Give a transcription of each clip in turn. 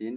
3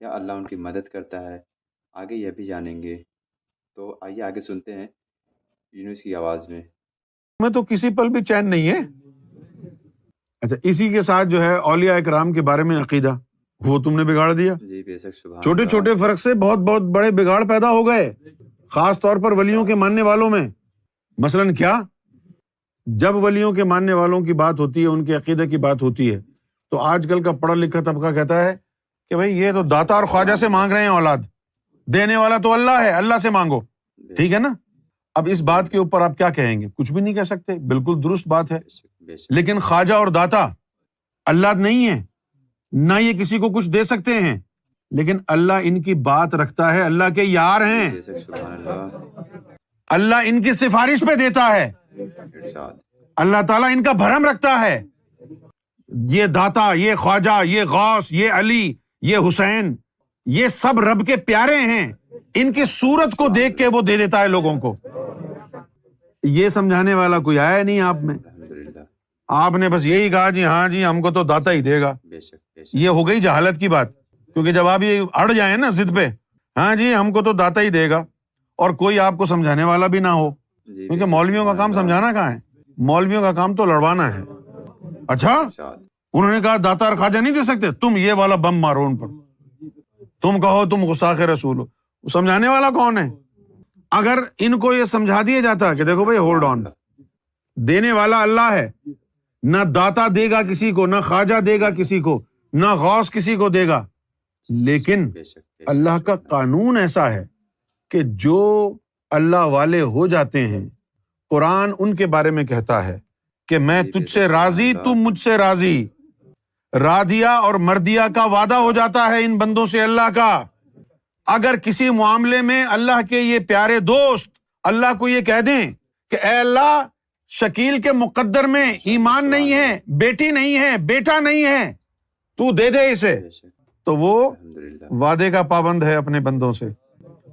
یا اللہ ان کی مدد کرتا ہے؟ آگے یہ بھی جانیں گے، تو آئیے آگے سنتے ہیں یونس کی آواز میں۔ تو کسی پل بھی چین نہیں ہے۔ اچھا، اسی کے ساتھ جو ہے اولیاء اکرام کے بارے میں عقیدہ، وہ تم نے بگاڑ دیا۔ جی بے شک، سبحان چھوٹے اللہ۔ چھوٹے فرق سے بہت بہت بڑے بگاڑ پیدا ہو گئے، خاص طور پر ولیوں کے ماننے والوں میں۔ مثلاً کیا؟ جب ولیوں کے ماننے والوں کی بات ہوتی ہے، ان کے عقیدہ کی بات ہوتی ہے، تو آج کل کا پڑھا لکھا طبقہ کہتا ہے کہ بھائی یہ تو داتا اور خواجہ سے مانگ رہے ہیں اولاد، دینے والا تو اللہ ہے، اللہ سے مانگو، ٹھیک ہے نا؟ اب اس بات کے اوپر آپ کیا کہیں گے؟ کچھ بھی نہیں کہہ سکتے، بالکل درست بات ہے۔ بے شک، لیکن خواجہ اور داتا اللہ نہیں ہے، نہ یہ کسی کو کچھ دے سکتے ہیں، لیکن اللہ ان کی بات رکھتا ہے، اللہ کے یار ہیں، بے شک، سبحان اللہ۔ اللہ ان کی سفارش پہ دیتا ہے، ارشاد۔ اللہ تعالیٰ ان کا بھرم رکھتا ہے۔ یہ داتا، یہ خواجہ، یہ غوث، یہ علی، یہ حسین، یہ سب رب کے پیارے ہیں، ان کی صورت کو دیکھ کے وہ دے دیتا ہے لوگوں کو۔ یہ سمجھانے والا کوئی آیا نہیں آپ میں، الحمدللہ۔ آپ نے بس یہی کہا جی ہاں جی ہم کو تو داتا ہی دے گا۔ بے شک، بے شک۔ یہ ہو گئی جہالت کی بات، کیونکہ جب آپ یہ اڑ جائیں نا ضد پہ، ہاں جی ہم کو تو داتا ہی دے گا، اور کوئی آپ کو سمجھانے والا بھی نہ ہو، جی، کیونکہ مولویوں کا کام سمجھانا کہاں ہے، مولویوں کا کام تو لڑوانا ہے۔ اچھا، ارشاد۔ انہوں نے کہا داتا اور خواجہ نہیں دے سکتے، تم یہ والا بم مارو ان پر، تم کہو تم گستاخ رسول ہو۔ سمجھانے والا کون ہے؟ اگر ان کو یہ سمجھا دیا جاتا کہ دیکھو بھائی ہولڈ آن، دینے والا اللہ ہے، نہ داتا دے گا کسی کو، نہ خواجہ دے گا کسی کو، نہ غوث کسی کو دے گا، لیکن بے شک، بے شک۔ اللہ کا قانون ایسا ہے کہ جو اللہ والے ہو جاتے ہیں، قرآن ان کے بارے میں کہتا ہے کہ میں تجھ سے راضی، تم مجھ سے راضی، رادیا اور مردیا کا وعدہ ہو جاتا ہے ان بندوں سے اللہ کا۔ اگر کسی معاملے میں اللہ کے یہ پیارے دوست اللہ کو یہ کہہ دیں کہ اے اللہ شکیل کے مقدر میں ایمان نہیں ہے، بیٹی نہیں ہے، بیٹا نہیں ہے، تو دے دے اسے، بے شک، تو وہ الحمدللہ۔ وعدے کا پابند ہے اپنے بندوں سے،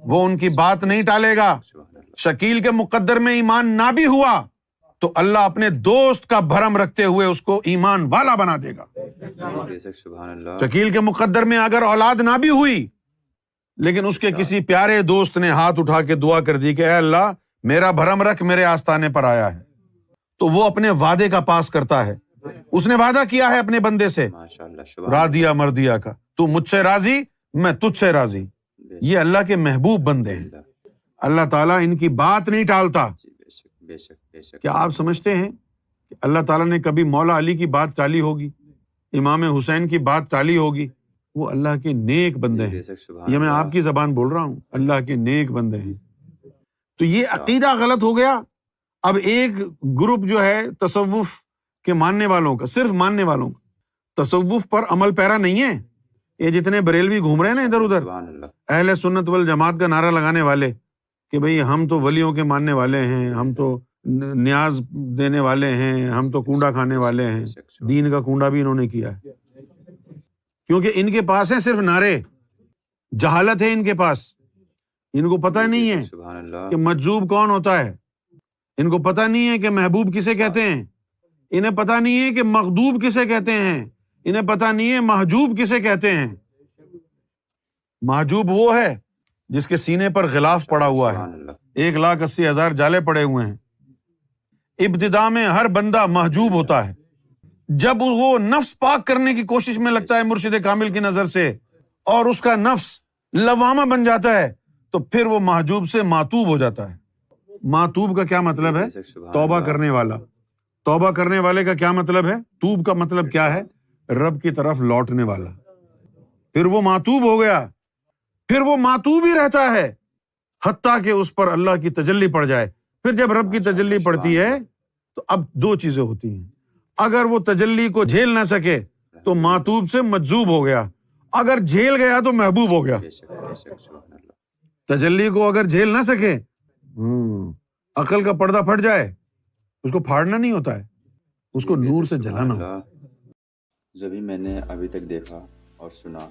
وہ ان کی بات نہیں ٹالے گا۔ سبحان اللہ۔ شکیل کے مقدر میں ایمان نہ بھی ہوا تو اللہ اپنے دوست کا بھرم رکھتے ہوئے اس کو ایمان والا بنا دے گا۔ بے شک، سبحان اللہ۔ شکیل کے مقدر میں اگر اولاد نہ بھی ہوئی، لیکن اس کے کسی پیارے دوست نے ہاتھ اٹھا کے دعا کر دی کہ اے اللہ میرا بھرم رکھ، میرے آستانے پر آیا ہے، تو وہ اپنے وعدے کا پاس کرتا ہے۔ اس نے وعدہ کیا ہے اپنے بندے سے، ماشاءاللہ، سبحان رادیا مردیا کا، تو مجھ سے راضی میں تجھ سے راضی۔ اللہ۔ یہ اللہ کے محبوب بندے ہیں، اللہ تعالیٰ ان کی بات نہیں ٹالتا۔ جی، بے شک، بے شک، بے شک۔ کیا آپ سمجھتے ہیں کہ اللہ تعالیٰ نے کبھی مولا علی کی بات ٹالی ہوگی، امام حسین کی بات ٹالی ہوگی؟ وہ اللہ کے نیک بندے بے ہیں، شک، سبحان یہ میں اللہ۔ آپ کی زبان بول رہا ہوں، اللہ کے نیک بندے ہیں۔ تو یہ عقیدہ غلط ہو گیا۔ اب ایک گروپ جو ہے تصوف کے ماننے والوں کا، صرف ماننے والوں کا، تصوف پر عمل پیرا نہیں ہے۔ یہ جتنے بریلوی گھوم رہے ہیں نا ادھر ادھر، سبحان اللہ۔ اہل سنت والجماعت کا نعرہ لگانے والے کہ بھئی ہم تو ولیوں کے ماننے والے ہیں، ہم تو نیاز دینے والے ہیں، ہم تو کنڈا کھانے والے ہیں، دین کا کنڈا بھی انہوں نے کیا ہے، کیونکہ ان کے پاس ہیں صرف نعرے، جہالت ہے ان کے پاس، ان کو پتہ نہیں ہے سبحان اللہ۔ کہ مجذوب کون ہوتا ہے، ان کو پتہ نہیں ہے کہ محبوب کسے کہتے ہیں، انہیں پتہ نہیں ہے کہ مغضوب کسے کہتے ہیں، انہیں پتہ نہیں ہے محجوب کسے کہتے ہیں۔ محجوب وہ ہے جس کے سینے پر غلاف پڑا ہوا ہے، سبحان اللہ۔ 1,80,000 جالے پڑے ہوئے ہیں۔ ابتدا میں ہر بندہ محجوب ہوتا ہے، جب وہ نفس پاک کرنے کی کوشش میں لگتا ہے مرشد کامل کی نظر سے، اور اس کا نفس لوامہ بن جاتا ہے، تو پھر وہ محجوب سے معتوب ہو جاتا ہے۔ معتوب کا کیا مطلب ہے؟ توبہ کرنے والا۔ توبہ کرنے والے کا کیا مطلب ہے؟ توب کا مطلب کیا ہے؟ رب کی طرف لوٹنے والا۔ پھر وہ معتوب ہو گیا، پھر وہ معتوب ہی رہتا ہے حتیٰ کہ اس پر اللہ کی تجلی پڑ جائے۔ پھر جب رب کی تجلی پڑتی ہے تو اب دو چیزیں ہوتی ہیں، اگر وہ تجلی کو جھیل نہ سکے تو معتوب سے مجذوب ہو گیا، اگر جھیل گیا تو محبوب ہو گیا۔ بے شک، بے شک، سبحان اللہ۔ تجلی کو اگر جھیل نہ سکے، عقل کا پردہ پھٹ جائے، اس کو پھاڑنا نہیں ہوتا ہے، اس کو نور سے جلانا ہوتا ہے۔ جو بھی میں نے ابھی تک دیکھا اور سنا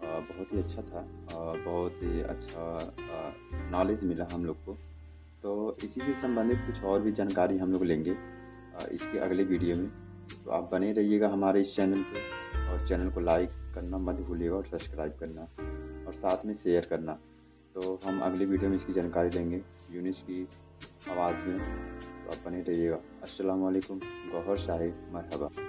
بہت ہی اچھا تھا، بہت ہی اچھا نالج ملا ہم لوگ کو۔ تو اسی سے سمبندھت کچھ اور بھی جانکاری ہم لوگ لیں گے اس کے اگلے ویڈیو میں، تو آپ بنے رہیے گا ہمارے اس چینل پہ، اور چینل کو لائک کرنا مت بھولیے گا اور سبسکرائب کرنا اور ساتھ میں شیئر کرنا۔ تو ہم اگلی ویڈیو میں اس کی جانکاری لیں گے یونس کی آواز میں، تو آپ بنے رہیے گا۔ السلام علیکم، گوہر صاحب مرحبا۔